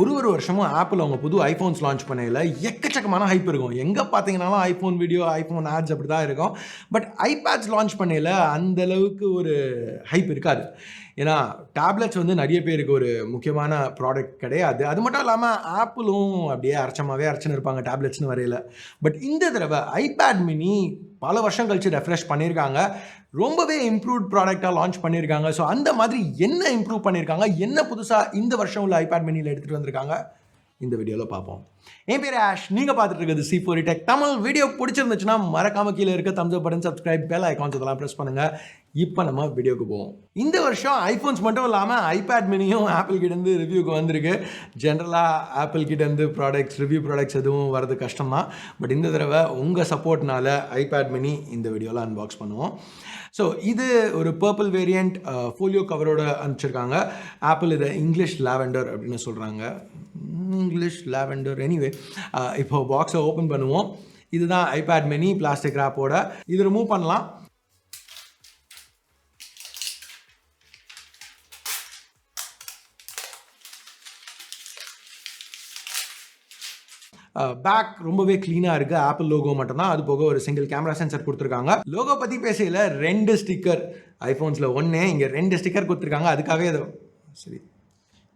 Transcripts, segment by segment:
ஒரு வருஷமும் ஆப்பிள் அவங்க புது ஐஃபோன்ஸ் லான்ச் பண்ணையில் எக்கச்சக்கமான ஹைப் இருக்கும். எங்கே பார்த்தீங்கன்னாலும் ஐஃபோன் வீடியோ, ஐஃபோன் ஆட்ஸ் அப்படி தான் இருக்கும். பட் ஐபேட்ஸ் லான்ச் பண்ணையில் அந்தளவுக்கு ஒரு ஹைப் இருக்காது. ஏன்னா டேப்லெட்ஸ் வந்து நிறைய பேருக்கு ஒரு முக்கியமான ப்ராடக்ட் கிடையாது. அது மட்டும் இல்லாமல் ஆப்பிளும் அப்படியே அரைச்சுன்னு இருப்பாங்க டேப்லெட்ஸ்னு வரையில். பட் இந்த தடவை ஐபேட் மினி பல வருஷம் கழிச்சு ரெஃப்ரெஷ் பண்ணியிருக்காங்க. ரொம்பவே இம்ப்ரூவ்ட் ப்ராடக்டாக லான்ச் பண்ணியிருக்காங்க. ஸோ அந்த மாதிரி என்ன இம்ப்ரூவ் பண்ணியிருக்காங்க, என்ன புதுசாக இந்த வருஷம் உள்ள ஐபேட் மினியில் எடுத்துகிட்டு வந்திருக்காங்க, இந்த வீடியோவில் பார்ப்போம். என் பேர் ஆஷ், நீங்கள் பார்த்துட்டு இருக்கிறது C4 Tech தமிழ். வீடியோ பிடிச்சிருந்துச்சுன்னா மறக்காம கீழே இருக்க தம்ஸ் அப் பட்டன், சப்ஸ்கிரைப், பெல் ஐகான்ஸ் இதெல்லாம் ப்ரெஸ் பண்ணுங்கள். இப்போ நம்ம வீடியோக்கு போவோம். இந்த வருஷம் ஐஃபோன்ஸ் மட்டும் இல்லாமல் ஐபேட் மினியும் ஆப்பிள் கிட்டேருந்து ரிவ்யூக்கு வந்திருக்கு. ஜென்ரலாக ஆப்பிள் கிட்டேருந்து ரிவ்யூ ப்ராடக்ட்ஸ் எதுவும் வரது கஷ்டம் தான். பட் இந்த தடவை உங்கள் சப்போர்ட்னால ஐபேட் மினி இந்த வீடியோவில் அன்பாக்ஸ் பண்ணுவோம். ஸோ இது ஒரு பர்பிள் வேரியண்ட் ஃபோலியோ கவரோட அனுப்பிச்சிருக்காங்க. ஆப்பிள் இதை இங்கிலீஷ் லாவெண்டர் அப்படின்னு சொல்கிறாங்க. English lavender anyway. இப்போ பாக்ஸை ஓப்பன் பண்ணுவோம். இதுதான் ஐபேட் மினி பிளாஸ்டிக் ரேப்போட. இது ரிமூவ் பண்ணலாம். பேக் ரொம்பவே க்ளீனாக இருக்குது. ஆப்பிள் லோகோ மட்டும்தான், அது போக ஒரு சிங்கிள் கேமரா சென்சர் கொடுத்துருக்காங்க. லோகோ பற்றி பேசையில் 2 ஸ்டிக்கர், ஐஃபோன்ஸில் 1, இங்கே 2 ஸ்டிக்கர் கொடுத்துருக்காங்க. அதுக்காகவே இது சரி,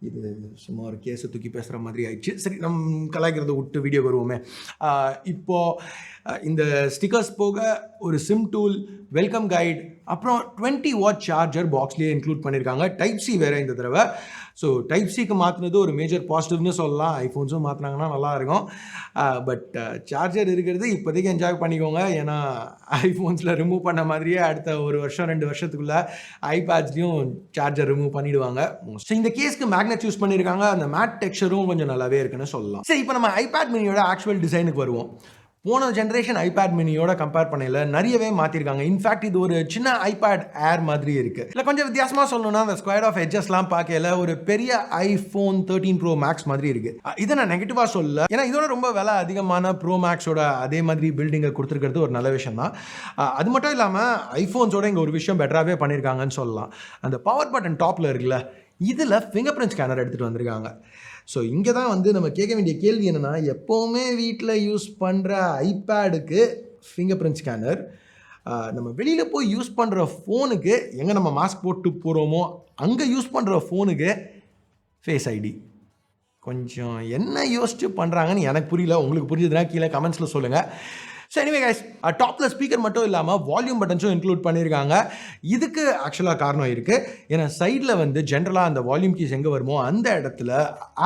இது சும்மா ஒரு கேஸை தூக்கி பேசுகிற மாதிரி ஆயிடுச்சு. சரி, நம்ம கலாய்க்கிறத விட்டு வீடியோ வருவோமே. இப்போது இந்த ஸ்டிக்கர்ஸ் போக ஒரு சிம் டூல், வெல்கம் கைட், அப்புறம் 20 வாட் சார்ஜர் பாக்ஸ்லேயே இன்க்ளூட் பண்ணியிருக்காங்க. டைப் சி வேறு இந்த தடவை. ஸோ டைப் சிக்கு மாற்றினது ஒரு மேஜர் பாசிட்டிவ்னு சொல்லலாம். ஐஃபோன்ஸும் மாற்றினாங்கன்னா நல்லாயிருக்கும். பட் சார்ஜர் இருக்கிறது இப்போதைக்கு என்ஜாய் பண்ணிக்கோங்க. ஏன்னா ஐஃபோன்ஸில் ரிமூவ் பண்ண மாதிரியே அடுத்த 1 வருஷம் 2 வருஷத்துக்குள்ளே ஐபேட்ஸ்லையும் சார்ஜர் ரிமூவ் பண்ணிவிடுவாங்க. ஸோ இந்த கேஸ்க்கு மேக்னெட் யூஸ் பண்ணியிருக்காங்க. அந்த மேட் டெக்ஸ்சரும் கொஞ்சம் நல்லாவே இருக்குன்னு சொல்லலாம். சரி, இப்போ நம்ம ஐபேட் மினியோட ஆக்சுவல் டிசைனுக்கு வருவோம். போன ஜென்ரேஷன் ஐபேட் மினியோட கம்பேர் பண்ணல நிறையவே மாற்றிருக்காங்க. இன்ஃபேக்ட் இது ஒரு சின்ன ஐபேட் ஏர் மாதிரி இருக்குது. இல்லை கொஞ்சம் வித்தியாசமாக சொல்லணும்னா அந்த ஸ்கொயர் ஆஃப் எட்ஜஸ்லாம் பார்க்கல ஒரு பெரிய iPhone 13 Pro Max மாதிரி இருக்குது. இதை நான் நெகட்டிவாக சொல்லல, ஏன்னா இதோட ரொம்ப விலை அதிகமான ப்ரோ மேக்ஸோட அதே மாதிரி பில்டிங்கை கொடுத்துருக்கிறது ஒரு நல்ல விஷயம் தான். அது மட்டும் இல்லாமல் ஐஃபோன்ஸோட இங்கே ஒரு விஷயம் பெட்டராகவே பண்ணியிருக்காங்கன்னு சொல்லலாம். அந்த பவர் பட்டன் டாப்பில் இருக்குல்ல, இதில் ஃபிங்கர் பிரிண்ட் ஸ்கேனர் எடுத்துகிட்டு வந்திருக்காங்க. ஸோ இங்கே தான் வந்து நம்ம கேட்க வேண்டிய கேள்வி என்னென்னா, எப்போவுமே வீட்டில் யூஸ் பண்ணுற ஐபேடுக்கு ஃபிங்கர் பிரிண்ட் ஸ்கேனர், நம்ம வெளியில் போய் யூஸ் பண்ணுற ஃபோனுக்கு, எங்கே நம்ம மாஸ்க் போட்டு போகிறோமோ அங்கே யூஸ் பண்ணுற ஃபோனுக்கு ஃபேஸ் ஐடி. கொஞ்சம் என்ன யோசிச்சு பண்ணுறாங்கன்னு எனக்கு புரியல. உங்களுக்கு புரியுதுன்னா கீழே கமெண்ட்ஸில் சொல்லுங்கள். ஸோ எனிவே கைஸ், டாப்பில் ஸ்பீக்கர் மட்டும் இல்லாமல் வால்யூம் பட்டன்ஸும் இன்க்ளூட் பண்ணியிருக்காங்க. இதுக்கு ஆக்சுவலாக காரணம் இருக்குது. ஏன்னா சைடில் வந்து ஜென்ரலாக அந்த வால்யூம் கீஸ் எங்கே வருமோ அந்த இடத்துல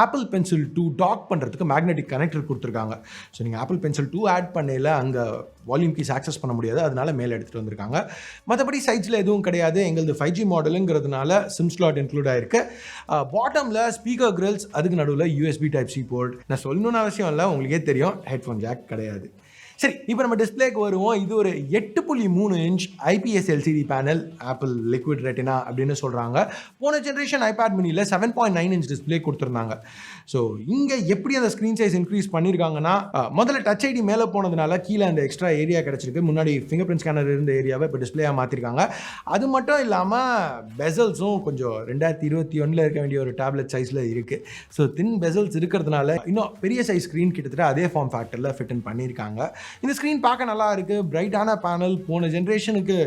ஆப்பிள் பென்சில் 2 டாக் பண்ணுறதுக்கு மேக்னெட்டிக் கனெக்டர் கொடுத்துருக்காங்க. ஸோ நீங்கள் ஆப்பிள் பென்சில் 2 ஆட் பண்ணையில் அங்கே வால்யூம் கீஸ் ஆக்சஸ் பண்ண முடியாது. அதனால மேலே எடுத்துகிட்டு வந்திருக்காங்க. மற்றபடி சைட்ஸில் எதுவும் கிடையாது. எங்களது 5G மாடலுங்கிறதுனால சிம் ஸ்லாட் இன்க்ளூட் ஆயிருக்கு. பாட்டமில் ஸ்பீக்கர் கிரில்ஸ், அதுக்கு நடுவில் USB Type-C போர்ட். நான் சொல்லணும்னு அவசியம் இல்லை, உங்களுக்கே தெரியும் ஹெட்ஃபோன் ஜாக் கிடையாது. சரி, இப்போ நம்ம டிஸ்பிளேக்கு வருவோம். இது ஒரு 8.3 inch IPS LCD panel, apple liquid retina அப்படின்னு சொல்கிறாங்க. போன ஜென்ரேஷன் ஐபேட் மினியில் 7.9 இன்ச் டிஸ்பிளே கொடுத்துருந்தாங்க. ஸோ இங்கே எப்படி அந்த ஸ்க்ரீன் சைஸ் இன்க்ரீஸ் பண்ணியிருக்காங்கன்னா, முதல்ல டச் ஐடி மேலே போனதுனால கீழே அந்த எக்ஸ்ட்ரா ஏரியா கிடச்சிருக்கு. முன்னாடி ஃபிங்கர் பிரிண்ட் ஸ்கேனர் இருந்த ஏரியாவை இப்போ டிஸ்பிளேயாக மாற்றிருக்காங்க. அது மட்டும் இல்லாமல் பெசல்ஸும் கொஞ்சம் 2021 இருக்க வேண்டிய ஒரு டேப்லெட் சைஸில் இருக்குது. ஸோ தின் பெசல்ஸ் இருக்கிறதுனால இன்னும் பெரிய சைஸ் ஸ்க்ரீன் கிட்டத்தட்ட அதே ஃபார்ம் ஃபேக்டரில் ஃபிட் பண்ணியிருக்காங்க. இந்த ஸ்க்ரீன் பார்க்க நல்லா இருக்குது. பிரைட்டான பேனல். போன ஜென்ரேஷனுக்கு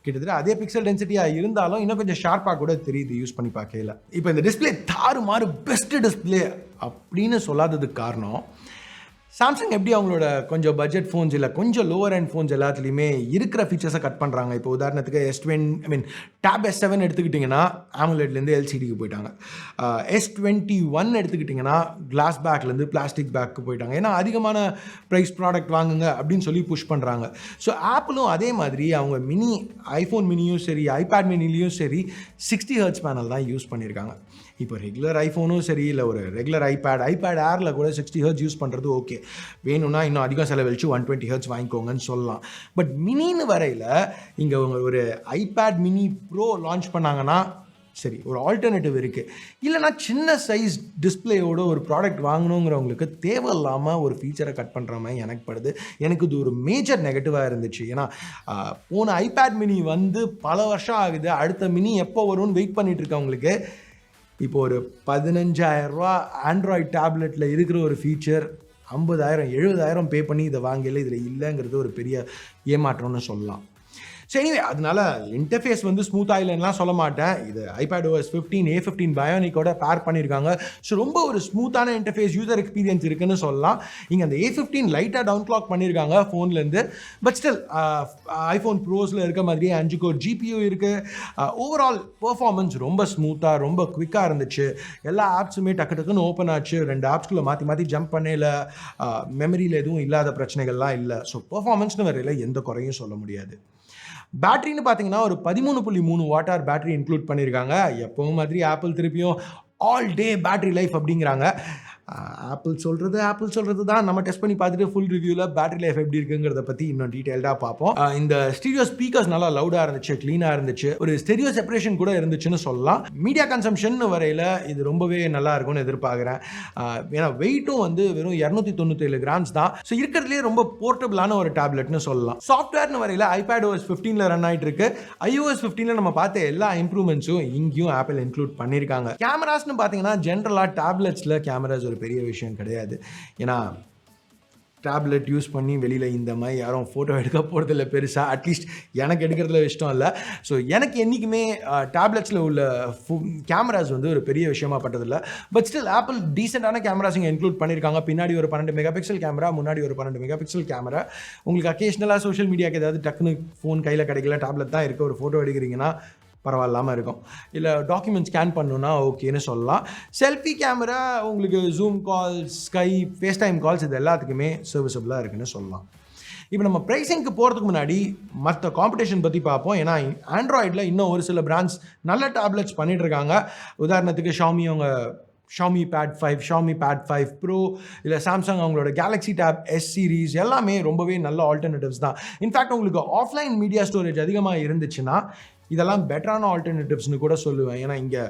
கிட்டத்தட்ட அதே பிக்சல் டென்சிட்டியாக இருந்தாலும் இன்னும் கொஞ்சம் ஷார்ப்பாக கூட தெரியுது யூஸ் பண்ணி பார்க்கல. இப்போ இந்த டிஸ்பிளே தாறுமாறு பெஸ்ட் டிஸ்பிளே அப்படின்னு சொல்லாததுக்கு காரணம், சாம்சங் எப்படி அவங்களோட கொஞ்சம் பட்ஜெட் ஃபோன்ஸ் இல்லை கொஞ்சம் லோவர் அண்ட் ஃபோன்ஸ் எல்லாத்துலேயுமே இருக்கிற ஃபீச்சர்ஸை கட் பண்ணுறாங்க. இப்போ உதாரணத்துக்கு டேப் S7 எடுத்துக்கிட்டிங்கன்னா AMOLEDலேருந்து LCDக்கு போயிட்டாங்க. S21 எடுத்துக்கிட்டிங்கன்னா கிளாஸ் பேக்லேருந்து பிளாஸ்டிக் பேக்கு போயிட்டாங்க. ஏன்னா அதிகமான ப்ரைஸ் ப்ராடக்ட் வாங்குங்க அப்படின்னு சொல்லி புஷ் பண்ணுறாங்க. ஸோ ஆப்பிளும் அதே மாதிரி அவங்க ஐஃபோன் மினியும் சரி ஐபேட் மினிலையும் சரி 60 ஹெர்ட்ஸ் பேனல் தான் யூஸ் பண்ணியிருக்காங்க. இப்போ ரெகுலர் ஐஃபோனும் சரி இல்லை ஒரு ரெகுலர் ஐபேட் ஏரில் கூட 60 ஹெர்ட்ஸ் யூஸ் பண்ணுறது ஓகே. வேணும்னா இன்னும் அதிகம் செலவழிச்சு 120 ஹெர்ட்ஸ் வாங்கிக்கோங்கன்னு சொல்லலாம். பட் மினின்னு வரையில் இங்கே ஒரு ஐபேட் மினி ப்ரோ லான்ச் பண்ணாங்கன்னா சரி, ஒரு ஆல்டர்னேட்டிவ் இருக்குது. இல்லைனா சின்ன சைஸ் டிஸ்பிளேயோட ஒரு ப்ராடக்ட் வாங்கணுங்கிறவங்களுக்கு தேவையில்லாமல் ஒரு ஃபீச்சரை கட் பண்ணுற மாதிரி எனக்கு படுது. எனக்கு இது ஒரு மேஜர் நெகட்டிவாக இருந்துச்சு. ஏன்னா போன ஐபேட் மினி வந்து பல வருஷம் ஆகுது. அடுத்த மினி எப்போ வரும்னு வெயிட் பண்ணிட்டு இருக்கவங்களுக்கு இப்போ ஒரு 15,000 ரூபா ஆண்ட்ராய்ட் டேப்லெட்டில் இருக்கிற ஒரு ஃபீச்சர் 50,000 70,000 பே பண்ணி இதை வாங்கல இதில் இல்லைங்கிறது ஒரு பெரிய ஏமாற்றம்னு சொல்லலாம். ஸோ எனிவே அதனால இன்டர்ஃபேஸ் வந்து ஸ்மூத்தாக இல்லைன்னா சொல்ல மாட்டேன். இது iPadOS 15 A15 பயோனிக்கோட பேர் பண்ணியிருக்காங்க. ஸோ ரொம்ப ஒரு ஸ்மூத்தான இன்டர்ஃபேஸ் யூசர் எக்ஸ்பீரியன்ஸ் இருக்குன்னு சொல்லலாம். இங்கே அந்த A15 லைட்டாக டவுன் கிளாக் பண்ணியிருக்காங்க ஃபோன்லேருந்து. பட் ஸ்டில் ஐஃபோன் ப்ரோஸில் இருக்க மாதிரியே 5 கோர் GPU இருக்குது. ஓவரால் பெர்ஃபார்மன்ஸ் ரொம்ப ஸ்மூத்தாக ரொம்ப குவிக்காக இருந்துச்சு. எல்லா ஆப்ஸுமே டக்கு டக்குன்னு ஓப்பன் ஆச்சு. 2 ஆப்ஸ்குள்ளே மாற்றி மாற்றி ஜம்ப் பண்ணல. மெமரியில் எதுவும் இல்லாத பிரச்சனைகள்லாம் இல்லை. ஸோ பெர்ஃபார்மன்ஸ்னு வரையில் எந்த குறையும் சொல்ல முடியாது. பேட்டரின்னு பார்த்தீங்கன்னா ஒரு 13.3 வாட் பேட்டரி இன்க்ளூட் பண்ணியிருக்காங்க. எப்பவும் மாதிரி ஆப்பிள் திருப்பியும் ஆல் டே பேட்டரி லைஃப் அப்படிங்கிறாங்க. ஆப்பிள் சொல்கிறது தான். நம்ம டெஸ்ட் பண்ணி பார்த்துட்டு ஃபுல் ரிவ்யூவில் பேட்டரி லைஃப் எப்படி இருக்குங்கிறத பற்றி இன்னும் டீட்டெயில்டாக பார்ப்போம். இந்த ஸ்டீரியோ ஸ்பீக்கர்ஸ் நல்லா லவுடாக இருந்துச்சு, க்ளீனாக இருந்துச்சு, ஒரு ஸ்டெரியோ செப்பரேஷன் கூட இருந்துச்சுன்னு சொல்லலாம். மீடியா கன்சம்ஷன் வரையில் இது ரொம்பவே நல்லா இருக்கும்னு எதிர்பார்க்குறேன். ஏன்னா வெயிட்டும் வந்து வெறும் 297 கிராம்ஸ் தான். ஸோ இருக்கிறதுலேயே ரொம்ப போர்ட்டபிளான ஒரு டேப்லெட்னு சொல்லலாம். சாஃப்ட்வேர்னு வரையில் iPadOS 15 ரன் ஆகிட்டு இருக்கு. iOS 15 நம்ம பார்த்த எல்லா இம்ப்ரூவ்மெண்ட்ஸும் இங்கேயும் ஆப்பிள் இன்க்ளூட் பண்ணியிருக்காங்க. கேமராஸ்னு பார்த்தீங்கன்னா ஜென்ரலாக டேப்லெட்ஸில் கேமராஸ் ஒரு பெரிய விஷயம் கிடையாது. ஏன்னா டேப்லெட் யூஸ் பண்ணி வெளியில் இந்த மாதிரி யாரும் ஃபோட்டோ எடுக்க போகிறதில்ல பெருசாக. அட்லீஸ்ட் எனக்கு எடுக்கிறதுல இஷ்டம் இல்லை. ஸோ எனக்கு என்றைக்குமே டேப்லெட்ஸில் உள்ள கேமராஸ் வந்து ஒரு பெரிய விஷயமா பட்டதில்லை. பட் ஸ்டில் ஆப்பிள் டீசெண்டான கேமராஸ் இங்கே இன்க்ளூட் பண்ணியிருக்காங்க. பின்னாடி ஒரு 12 மெகா பிக்சல் கேமரா, முன்னாடி ஒரு 12 மெகா பிக்சல் கேமரா. உங்களுக்கு அக்கேஷ்னலாக சோஷியல் மீடியாவுக்கு ஏதாவது டக்குன்னு ஃபோன் கையில் கிடைக்கல, டேப்லெட் தான் இருக்க, ஒரு ஃபோட்டோ எடுக்கிறீங்கன்னா பரவாயில்லாமல் இருக்கும். இல்லை டாக்குமெண்ட் ஸ்கேன் பண்ணணுன்னா ஓகேன்னு சொல்லலாம். செல்ஃபி கேமரா உங்களுக்கு Zoom calls, Skype, FaceTime calls இது எல்லாத்துக்குமே சர்வீசபிளாக இருக்குன்னு சொல்லலாம். இப்போ நம்ம ப்ரைஸிங்க்கு போகிறதுக்கு முன்னாடி மற்ற காம்படிஷன் பற்றி பார்ப்போம். ஏன்னா ஆண்ட்ராய்டில் இன்னும் ஒரு சில பிராண்ட்ஸ் நல்ல டேப்லெட்ஸ் பண்ணிகிட்டு இருக்காங்க. உதாரணத்துக்கு Xiaomi Pad 5, Xiaomi Pad 5 Pro, இல்லை சாம்சங் அவங்களோட Galaxy Tab S சீரீஸ் எல்லாமே ரொம்பவே நல்ல ஆல்டர்னேட்டிவ்ஸ் தான். இன்ஃபேக்ட் உங்களுக்கு ஆஃப்லைன் மீடியா ஸ்டோரேஜ் அதிகமாக இருந்துச்சுன்னா இதெல்லாம் பெட்டரான ஆல்டர்னேட்டிவ்ஸ்னு கூட சொல்லுவேன். ஏன்னா இங்கே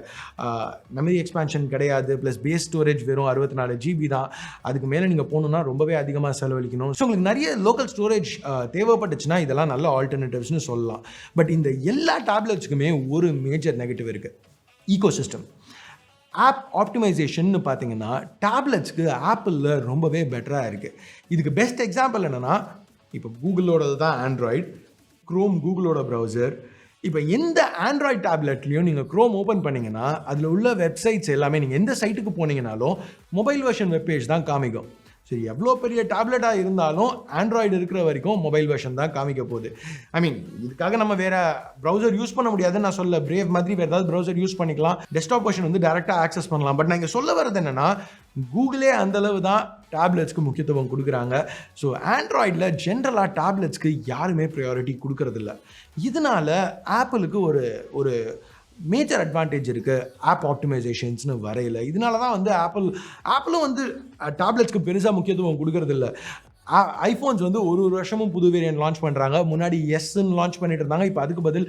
மெமரி எக்ஸ்பான்ஷன் கிடையாது, ப்ளஸ் பேஸ் ஸ்டோரேஜ் வெறும் 64 GB தான். அதுக்கு மேலே நீங்கள் போகணுன்னா ரொம்பவே அதிகமாக செலவழிக்கணும். ஸோ உங்களுக்கு நிறைய லோக்கல் ஸ்டோரேஜ் தேவைப்பட்டுச்சுன்னா இதெல்லாம் நல்ல ஆல்டர்னேட்டிவ்ஸ்னு சொல்லலாம். பட் இந்த எல்லா டேப்லெட்ஸுக்குமே ஒரு மேஜர் நெகட்டிவ் இருக்குது, ஈகோசிஸ்டம். ஆப் ஆப்டிமைசேஷன் பார்த்தீங்கன்னா டேப்லெட்ஸ்க்கு ஆப்பிளில் ரொம்பவே பெட்டராக இருக்குது. இதுக்கு பெஸ்ட் எக்ஸாம்பிள் என்னென்னா, இப்போ கூகுளோடது தான் ஆண்ட்ராய்டு, க்ரோம் கூகுளோட ப்ரௌசர். இப்போ எந்த ஆண்ட்ராய்ட் டேப்லெட்லையும் நீங்கள் க்ரோம் ஓப்பன் பண்ணிங்கன்னா அதில் உள்ள வெப்சைட்ஸ் எல்லாமே நீங்கள் எந்த சைட்டுக்கு போனீங்கனாலும் மொபைல் வெர்ஷன் வெப்பேஜ் தான் காமிக்கும். சரி, எவ்வளோ பெரிய டேப்லெட்டாக இருந்தாலும் ஆண்ட்ராய்டு இருக்கிற வரைக்கும் மொபைல் வெர்ஷன் தான் காமிக்க போகுது. இதுக்காக நம்ம வேறு ப்ரௌசர் யூஸ் பண்ண முடியாதுன்னு நான் சொல்ல. பிரேவ் மாதிரி வேறு ஏதாவது ப்ரௌசர் யூஸ் பண்ணிக்கலாம், டெஸ்க்டாப் வெர்ஷன் வந்து டேரெக்டாக ஆக்சஸ் பண்ணலாம். பட் நான் இங்கே சொல்ல வர்றது என்னென்னா, கூகுளே அந்தளவு தான் டேப்லெட்ஸ்க்கு முக்கியத்துவம் கொடுக்குறாங்க. ஸோ ஆண்ட்ராய்டில் ஜென்ரலாக டேப்லெட்ஸ்க்கு யாருமே ப்ரையாரிட்டி கொடுக்கறதில்ல. இதனால் ஆப்பிளுக்கு ஒரு மேஜர் அட்வான்டேஜ் இருக்குது ஆப் ஆப்டிமைசேஷன்ஸ்னு வரையில். இதனால தான் வந்து ஆப்பிளும் வந்து டேப்லெட்ஸ்க்கு பெருசாக முக்கியத்துவம் கொடுக்கறதில்ல. ஐஃபோன்ஸ் வந்து ஒரு வருஷமும் புது வேரியன்ட் லான்ச் பண்ணுறாங்க. முன்னாடி எஸ்ன்னு லான்ச் பண்ணிட்டு இருந்தாங்க. இப்போ அதுக்கு பதில்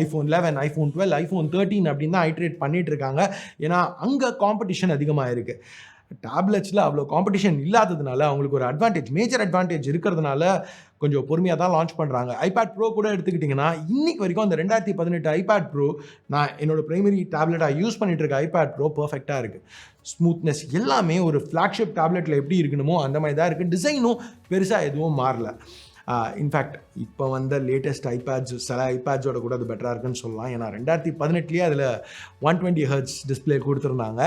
iPhone 11, iPhone 12, iPhone 13 அப்படின்னு தான் ஐட்ரேட் பண்ணிட்டு இருக்காங்க. ஏன்னா அங்கே காம்படிஷன் அதிகமாக இருக்குது. டேப்லெட்ஸில் அவ்வளோ காம்படிஷன் இல்லாததுனால அவங்களுக்கு ஒரு மேஜர் அட்வான்டேஜ் இருக்கிறதுனால கொஞ்சம் பொறுமையாக தான் லான்ச் பண்ணுறாங்க. iPad Pro கூட எடுத்துக்கிட்டிங்கன்னா இன்னைக்கு வரைக்கும் அந்த 2018 iPad Pro நான் என்னோட பிரைமரி டேப்லெட்டாக யூஸ் பண்ணிட்டு இருக்க iPad Pro பர்ஃபெக்டாக இருக்குது. ஸ்மூத்னஸ் எல்லாமே ஒரு ஃப்ளாக்ஷிப் டேப்லெட்டில் எப்படி இருக்கணுமோ அந்த மாதிரி தான் இருக்குது. டிசைனும் பெருசாக எதுவும் மாறல. இன்ஃபேக்ட் இப்போ வந்த லேட்டஸ்ட் சில ஐபேட்ஸோட கூட அது பெட்டராக இருக்குன்னு சொல்லலாம். ஏன்னா 2018 அதில் 120 Hz டிஸ்பிளே கொடுத்துருந்தாங்க.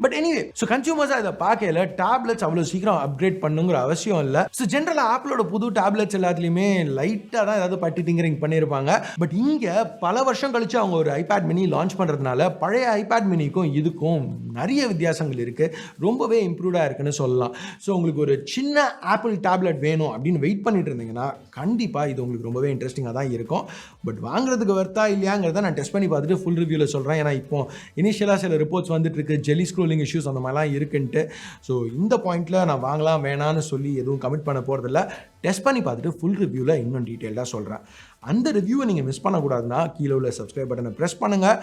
பட் எனிவே, ஸோ கன்சியூமர்ஸாக இதை பார்க்கல டேப்லெட்ஸ் அவ்வளோ சீக்கிரம் அப்கிரேட் பண்ணுங்கிற அவசியம் இல்லை. ஸோ ஜென்ரலாக ஆப்பிளோட புது டேப்லெட்ஸ் எல்லாத்துலேயுமே லைட்டாக தான் ஏதாவது பட்டி திங்கரிங் பண்ணியிருப்பாங்க. பட் இங்கே பல வருஷம் கழிச்சு அவங்க ஒரு iPad mini லான்ச் பண்ணுறதுனால பழைய iPad miniக்கும் இதுக்கும் நிறைய வித்தியாசங்கள் இருக்குது. ரொம்பவே இம்ப்ரூவ்டாக இருக்குன்னு சொல்லலாம். ஸோ உங்களுக்கு ஒரு சின்ன ஆப்பிள் டேப்லெட் வேணும் அப்படின்னு வெயிட் பண்ணிட்டு இருந்தீங்கன்னா கண்டிப்பாக இது உங்களுக்கு ரொம்பவே இன்ட்ரெஸ்டிங்காக தான் இருக்கும். பட் வாங்குறதுக்கு வர்த்தா இல்லையாங்கிறத நான் டெஸ்ட் பண்ணி பார்த்துட்டு ஃபுல் ரிவ்யூவில் சொல்கிறேன். ஏன்னா இப்போ இனிஷியலாக சில ரிப்போர்ட்ஸ் வந்துட்டு இருக்கு, ஜெல்லி ஸ்க்ரோலிங் இஷ்யூஸ் அந்த மாதிரிலாம் இருக்குன்ட்டு. ஸோ இந்த பாயிண்ட்டில் நான் வாங்கலாம் வேணான்னு சொல்லி எதுவும் கமிட் பண்ண போகிறதில்ல. டெஸ்ட் பண்ணி பார்த்துட்டு ஃபுல் ரிவ்யூவில் இன்னும் டீட்டெயில்டாக சொல்கிறேன். அந்த ரிவ்யூவை நீங்கள் மிஸ் பண்ணக்கூடாதுன்னா கீழே உள்ள சப்ஸ்கிரைப் பட்டனை ப்ரெஸ் பண்ணுங்கள்.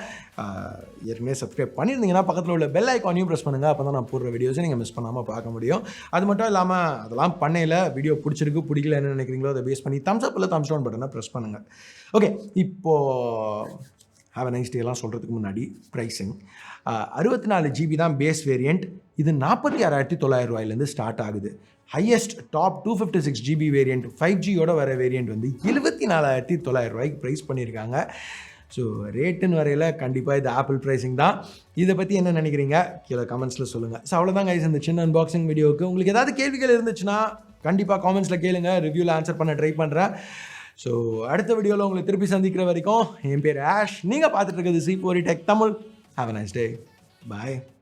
ஏற்கனவே சப்ஸ்கிரைப் பண்ணியிருந்தீங்கன்னா பக்கத்தில் உள்ள பெல் ஐக்கானையும் ப்ரெஸ் பண்ணுங்கள். அப்போ தான் நான் போடுற வீடியோஸை நீங்கள் மிஸ் பண்ணாமல் பார்க்க முடியும். அது மட்டும் இல்லாமல் அதெல்லாம் பண்ணையில் வீடியோ பிடிச்சிருக்கு பிடிக்கல என்ன நினைக்கிறீங்களோ அதை பேஸ் பண்ணி தம்ஸ் அப் இல்லை தம்ஸ் டவுன் பட்டனை ப்ரெஸ் பண்ணுங்கள். ஓகே, இப்போது ஹாவ் அ நைஸ் டேலாம் சொல்கிறதுக்கு முன்னாடி ப்ரைஸிங் 64 ஜிபி தான் பேஸ் வேரியண்ட். இது 46,900 ஸ்டார்ட் ஆகுது. ஹையஸ்ட் டாப் 256 ஜிபி வேரியண்ட் 5Gயோட வர வேரியண்ட் வந்து 74,900 ப்ரைஸ் பண்ணியிருக்காங்க. ஸோ ரேட்டுன்னு வரையில் கண்டிப்பாக இது ஆப்பிள் ப்ரைஸிங் தான். இதை பற்றி என்ன நினைக்கிறீங்க கீழே கமெண்ட்ஸில் சொல்லுங்கள். ஸோ அவ்வளோதான் கைஸ் இந்த சின்ன அன்பாக்சிங் வீடியோவுக்கு. உங்களுக்கு ஏதாவது கேள்விகள் இருந்துச்சுன்னா கண்டிப்பாக காமெண்ட்ஸில் கேளுங்க, ரிவ்யூவில் ஆன்சர் பண்ண ட்ரை பண்ணுறேன். ஸோ அடுத்த வீடியோவில் உங்களை திருப்பி சந்திக்கிற வரைக்கும் என் பேர் ஆஷ். நீங்கள் பார்த்துட்டு இருக்கிறது C4 Tech Tamil. Have a nice day. Bye.